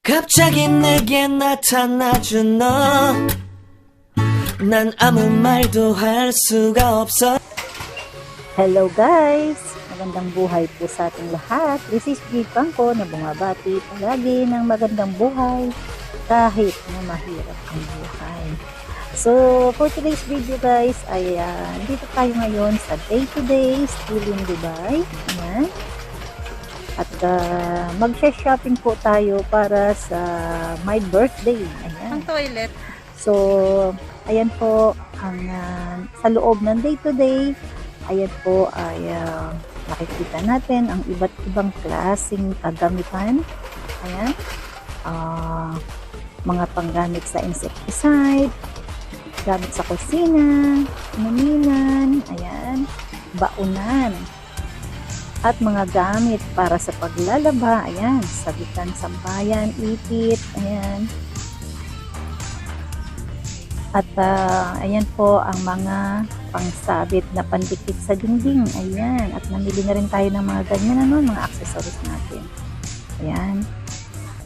갑자기 내게 나타나준 너, 난 아무 말도 할 수가 없어. Hello guys! Magandang buhay po sa ating lahat. This is Bipang ko na bumabati palagi ng magandang buhay kahit na mahirap ang buhay. So, for today's video guys ay dito tayo ngayon sa Day to Day still in Dubai. Ayan. At mag-shopping po tayo para sa my birthday. Ayan. Ang toilet. So, ayan po ang sa loob ng Day to Day. Ayan po ay nakikita natin ang iba't ibang klaseng kagamitan. Ayan. Mga panggamit sa insecticide, gamit sa kusina, inuminan, ayan, baunan, at mga gamit para sa paglalaba, ayan, sabitan, sambayan, ipit, ayan. At ayan po ang mga pangsabit na pandikit sa dingding, ayan. At namili na rin tayo ng mga ganyan, ano, mga accessories natin. Ayan.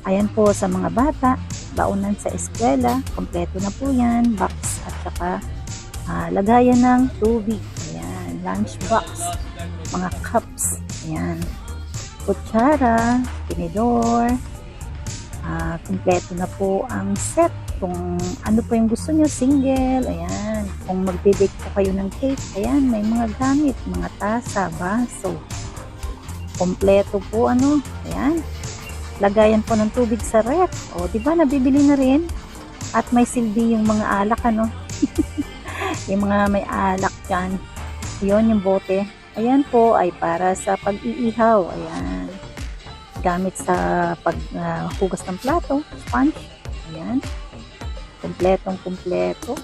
Ayan po sa mga bata, baunan sa eskwela, kompleto na po yan, box at saka lagayan ng tubig, ayan, lunch box, mga cups, ayan, kutsara, tinidor, kompleto na po ang set. Kung ano po yung gusto nyo, single, ayan. Kung magbe-bake po kayo ng cake, ayan, may mga gamit, mga tasa, baso. Kompleto po, ano, ayan. Lagayan po ng tubig sa ref. O, di ba, nabibili na rin. At may silbi yung mga alak, ano. Yung mga may alak dyan. Yun, yung bote. Ayan po, ay para sa pag-iihaw. Ayan. Gamit sa paghugas ng plato, sponge. Ayan. Kompletong kompleto.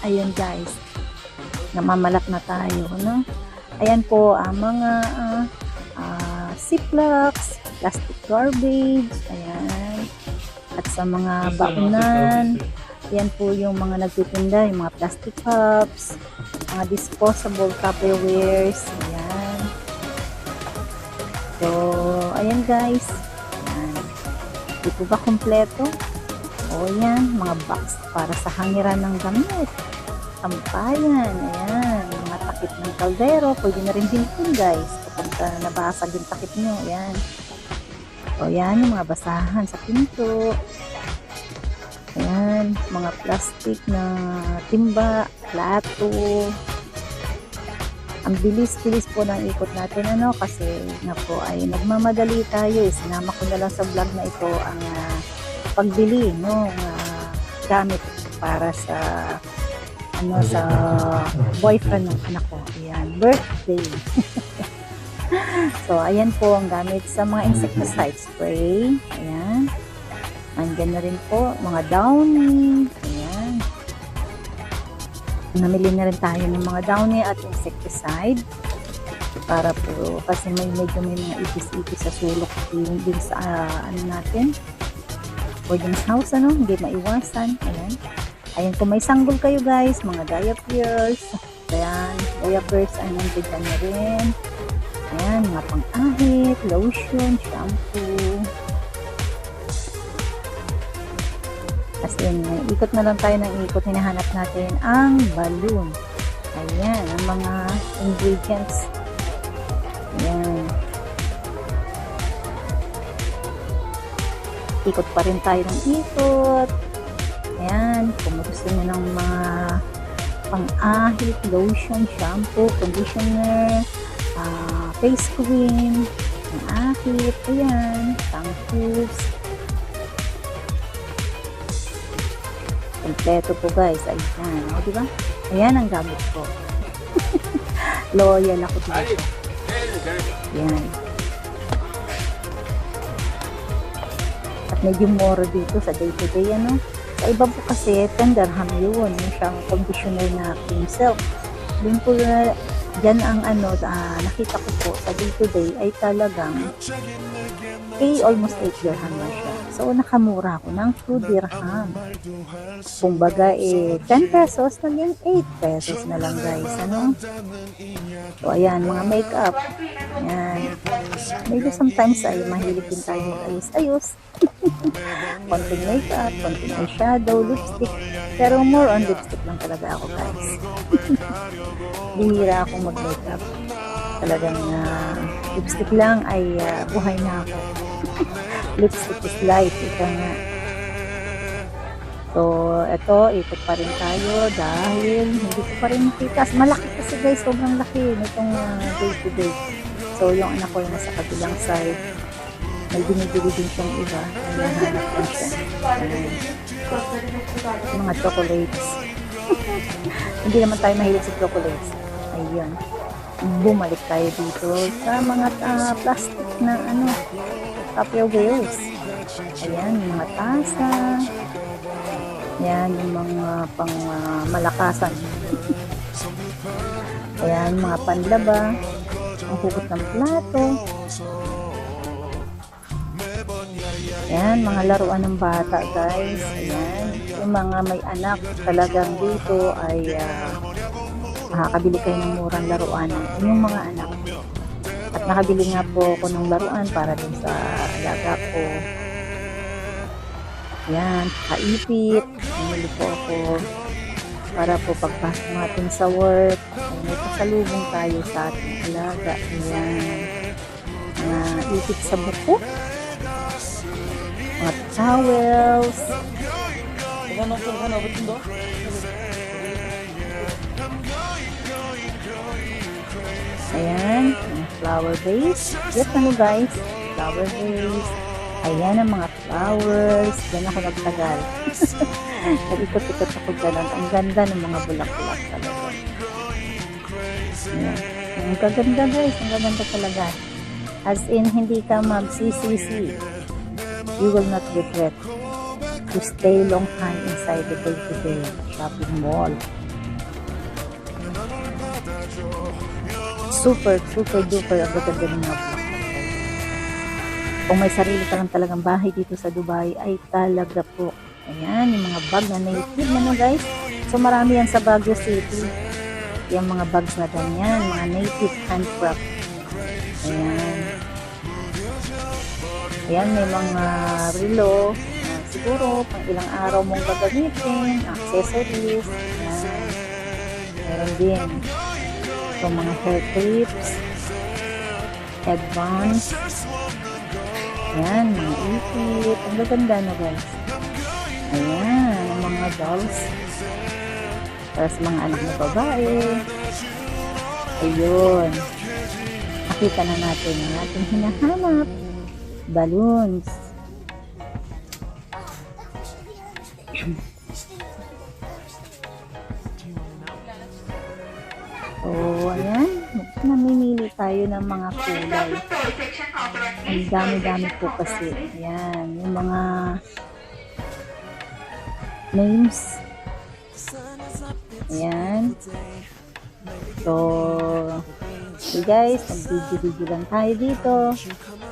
Ayan guys, namamalak na tayo, no? Ayan po ang mga ziplocs, plastic garbage, ayan. At sa mga baunan, ayan po yung mga nagtitinda, yung mga plastic cups, mga disposable tupperwares, ayan. So, ayan guys. Di po ba kompleto? O yan, mga box para sa hangiran ng gamit. Sampayan, ayan. Mga takip ng kaldero, pwede na rin din guys. Kapag nabasag yung takip nyo, ayan. O yan, yung mga basahan sa pinto. Ayan, mga plastic na timba, plato. Ang bilis-bilis po ng ikot natin, ano, kasi nga po ay nagmamadali tayo. Sinama ko na lang sa vlog na ito ang pagbili ng gamit para sa ano, sa boyfriend ng anak ko. Ayan, birthday. So, ayan po ang gamit sa mga insecticide spray. Ayan. Andyan na rin po mga downy. Ayan. Namili na rin tayo ng mga downy at insecticide para po, kasi may medyo may mga ipis-ipis sa sulok din sa ano natin, boarding house, ano, hindi maiwasan. Ayan. Ayan, kung may sanggol kayo guys, mga diapers, ayan, diapers ay nandiyan na rin. Ayan, mga pang-ahit, lotion, shampoo. Kasi ikot na lang tayo ng ikot, hinahanap natin ang balloon. Ayan, ang mga ingredients. Ayan. Ikot pa rin tayo ng ikot. Ayan, kung gusto nyo ng mga pang-ahit, lotion, shampoo, conditioner, face cream, pang-ahit, ayan, shampoos. Kompleto po guys, ayan, o diba? Ayan ang gamit ko. Loyal ako dito. Ayan. At medyo more dito sa day to day, ano. Sa iba po kasi, 10 dirham yun. Yung siyang conditioner na cream silk. Din po Yan ang ano, nakita ko po sa day-to-day ay talagang almost 8 dirham na siya. So, nakamura ako ng 2 dirham. Kung baga, 10 pesos, naging 8 pesos na lang, guys. Ano? So, ayan, mga makeup. Ayan. Maybe sometimes ay mahilig din tayo mag-ayos-ayos. Konting makeup, konting eyeshadow, lipstick. Pero more on lipstick lang talaga ako, guys. Bihira akong mag-makeup. Talagang lipstick lang ay buhay na ako. Lipstick is life, ito nga. So, ito, ikot pa rin tayo dahil hindi ko pa rin makita. Malaki kasi, guys, sobrang laki nitong day-to-day. So, yung anak ko yung nasa kabilang side, may binibili din siyang iba. Nahanap din siya. Mga chocolates. Hindi naman tayo mahilig sa chocolates. Ayun. Bumalik tayo dito sa mga plastic na Tupperwares. Ayan, yung mga tasa. Ayan, yung mga pang malakasan. Ayan, mga panlaba. Ang hugot ng plato. Ayan, mga laruan ng bata, guys. Ayan, yung mga may anak talagang dito ay makakabili kayo ng murang laruan ng inyong mga anak. At nakabili nga po ako ng laruan para din sa alaga ko. Ayan, kaipit. Namili po ako para po pagpasok natin sa work. May pasalubong tayo sa ating alaga. Ayan, mga ipit sa buko. Mga towels. Ayan, mga flower vase. Yes, guys, flower vase. Ayan ang mga flowers. Diyan ako nagtagal. Nag-ikot-ikot ako dyan. Ang ganda ng mga bulak-bulak talaga. Ayan. Ang gaganda, guys. Ang gaganda talaga. As in, hindi ka mag-CCC. You will not regret to stay long time inside the day-to-day shopping mall. Super duper ang gaganda ng mga vlog. Kung may sarili ka lang talagang bahay dito sa Dubai ay talaga po. Ayan, yung mga bag na native na guys. So marami yan sa Baguio City. Yung mga bags na ganyan, mga native handcraft. Ayan. Ayan, may mga relo. Siguro, pang ilang araw mong gagamitin. Accessories. Ayan. Meron din. So, mga hair clips. Headbands. Ayan, mga ipit. Ang gaganda na guys. Ayan, mga dolls. Para sa mga anak na babae. Ayun. Nakita na natin ang ating hinahanap. Balloons. So, ayan. Namimili tayo ng mga kulay. Ang dami-dami po kasi. Ayan. Yung mga names. Ayan. So, okay guys, mag-video lang tayo dito.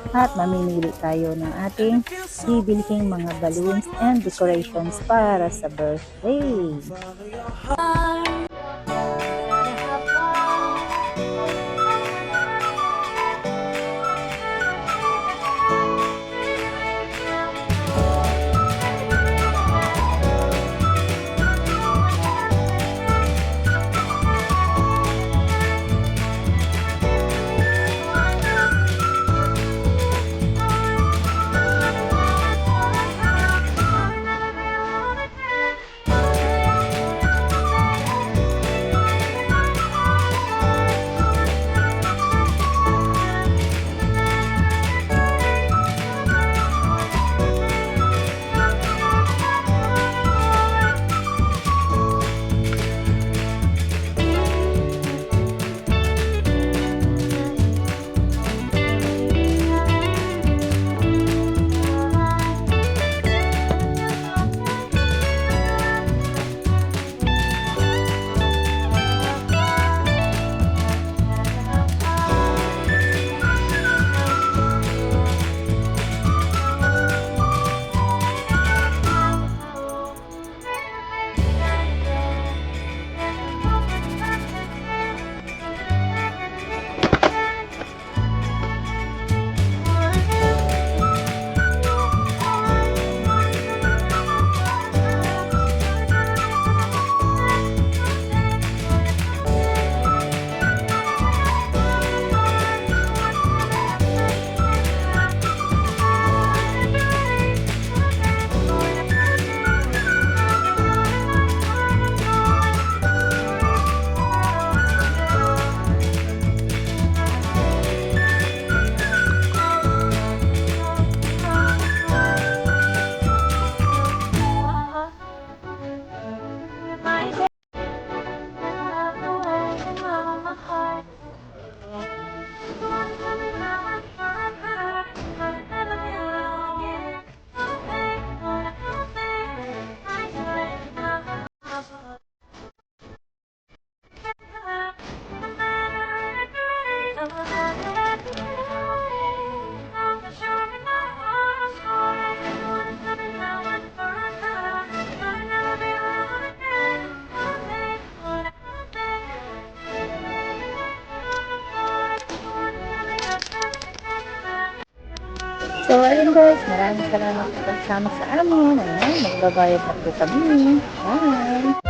At mamimili tayo ng ating bibilhing mga balloons and decorations para sa birthday. So, ayun guys, maraming salamat po pagsama sa amin. Ayan, magbabayad na po kami. Bye!